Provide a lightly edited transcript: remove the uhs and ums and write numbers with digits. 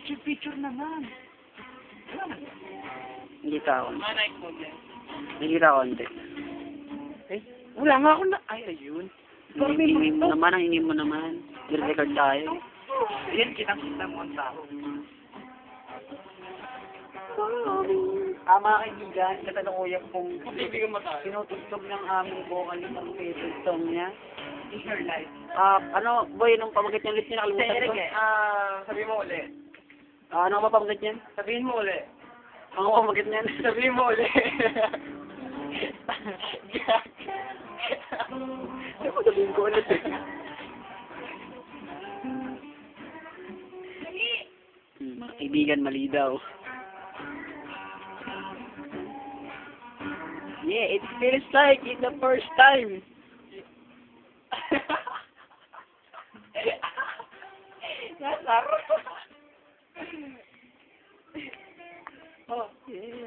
Picture naman. Hindi ka konti. Manay ko dyan. Hindi ka konti. Eh, wala nga ako na... Ay, ayun. Hingin mo naman, ang hingin mo naman. I-record tayo. Ayan, kitang-kita mo ang tao. Mga kaibigan, katanungan kung tinutugtog ng aming vocalist ang favorite song niya. In your life. Ano, boy, nung pamagit niya ulit niya, nakalimutan ko. Sabihin mo ulit. Ano ba pamagit niyan? Sabihin mo ulit. Ang pamagit niyan? Sabihin mo ulit. Ano ko sabihin ko ulit eh? Mga kaibigan, mali daw. Yeah, it feels like it's the first time. Nasar. Oh, yeah.